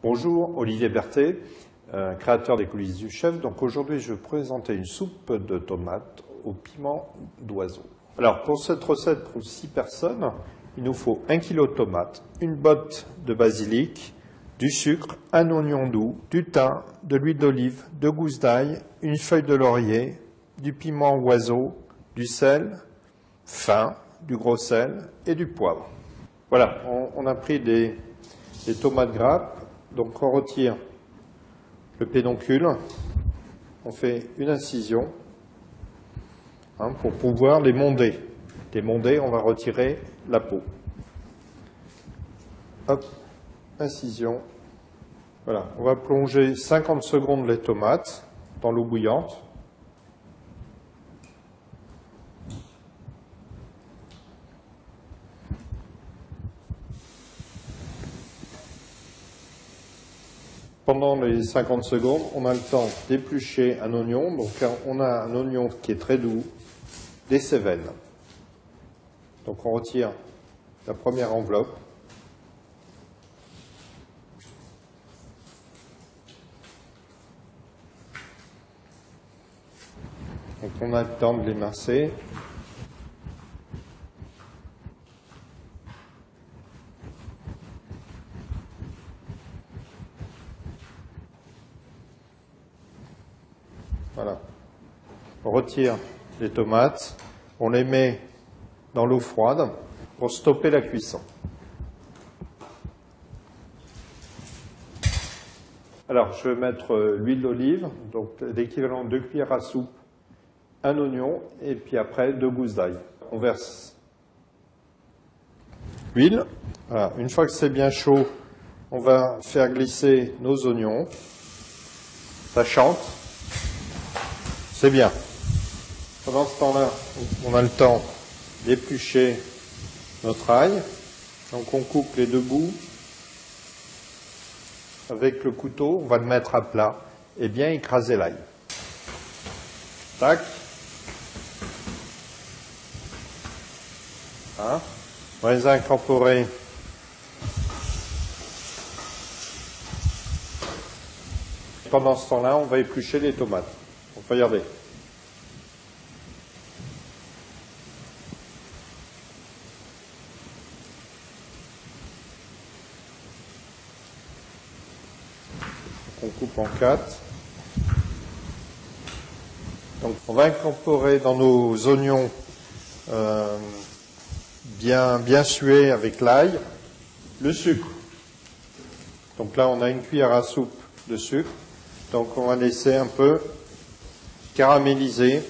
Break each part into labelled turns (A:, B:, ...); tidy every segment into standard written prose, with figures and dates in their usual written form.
A: Bonjour, Olivier Berthet, créateur des coulisses du chef. Donc aujourd'hui, je vais vous présenter une soupe de tomates au piment d'oiseau. Alors pour cette recette pour 6 personnes, il nous faut 1 kg de tomates, une botte de basilic, du sucre, un oignon doux, du thym, de l'huile d'olive, 2 gousses d'ail, une feuille de laurier, du piment oiseau, du sel fin, du gros sel et du poivre. Voilà, on a pris des tomates grappes. Donc on retire le pédoncule, on fait une incision pour pouvoir les monder. Les monder, on va retirer la peau. Hop, incision. Voilà, on va plonger 50 secondes les tomates dans l'eau bouillante. Pendant les 50 secondes, on a le temps d'éplucher un oignon. Donc on a un oignon qui est très doux, des cévennes. Donc on retire la première enveloppe. Donc on a le temps de l'émincer. Voilà. On retire les tomates, on les met dans l'eau froide pour stopper la cuisson. Alors, je vais mettre l'huile d'olive, donc l'équivalent de 2 cuillères à soupe, un oignon, et puis après 2 gousses d'ail. On verse l'huile. Voilà. Une fois que c'est bien chaud, on va faire glisser nos oignons. Ça chante. C'est bien. Pendant ce temps-là, on a le temps d'éplucher notre ail. Donc on coupe les 2 bouts. Avec le couteau, on va le mettre à plat et bien écraser l'ail. Tac. Hein? On va les incorporer. Pendant ce temps-là, on va éplucher les tomates. Donc regardez. On coupe en 4. Donc on va incorporer dans nos oignons bien sués avec l'ail le sucre. Donc là on a une cuillère à soupe de sucre. Donc on va laisser un peu caraméliser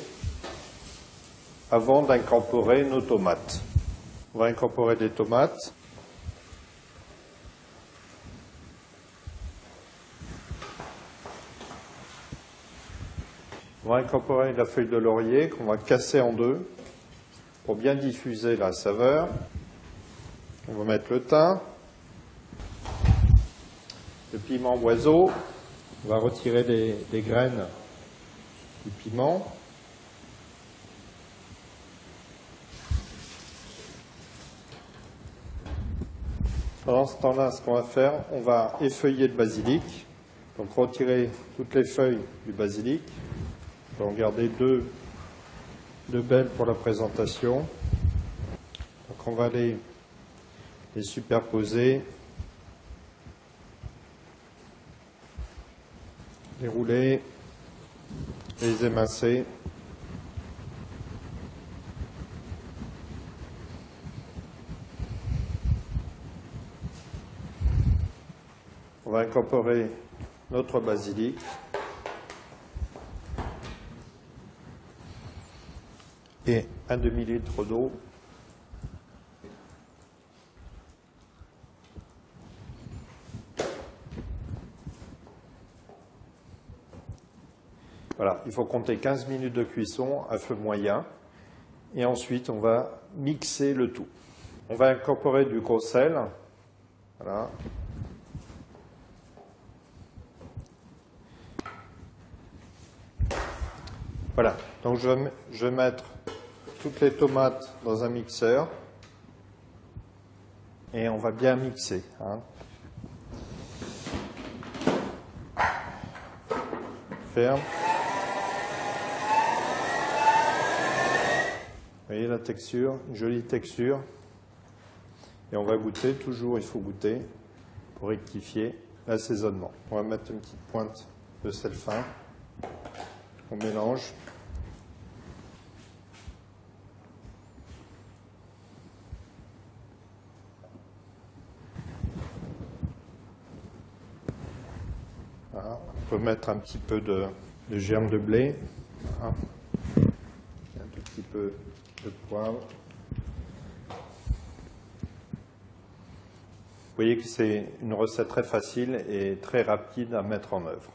A: avant d'incorporer nos tomates. On va incorporer des tomates. On va incorporer la feuille de laurier qu'on va casser en 2 pour bien diffuser la saveur. On va mettre le thym, le piment oiseau. On va retirer les graines du piment. Pendant ce temps-là, ce qu'on va faire, on va effeuiller le basilic. Donc retirer toutes les feuilles du basilic. On va en garder deux belles pour la présentation. Donc on va les superposer, les rouler, les émincer. On va incorporer notre basilic. Et un demi-litre d'eau. Voilà, il faut compter 15 minutes de cuisson à feu moyen. Et ensuite, on va mixer le tout. On va incorporer du gros sel. Voilà. Voilà, donc je vais mettre toutes les tomates dans un mixeur et on va bien mixer. germe. Vous voyez la texture, une jolie texture. Et on va goûter, toujours il faut goûter pour rectifier l'assaisonnement. On va mettre une petite pointe de sel fin. On mélange. Voilà. On peut mettre un petit peu de germe de blé. Voilà. Un tout petit peu de poivre. Vous voyez que c'est une recette très facile et très rapide à mettre en œuvre.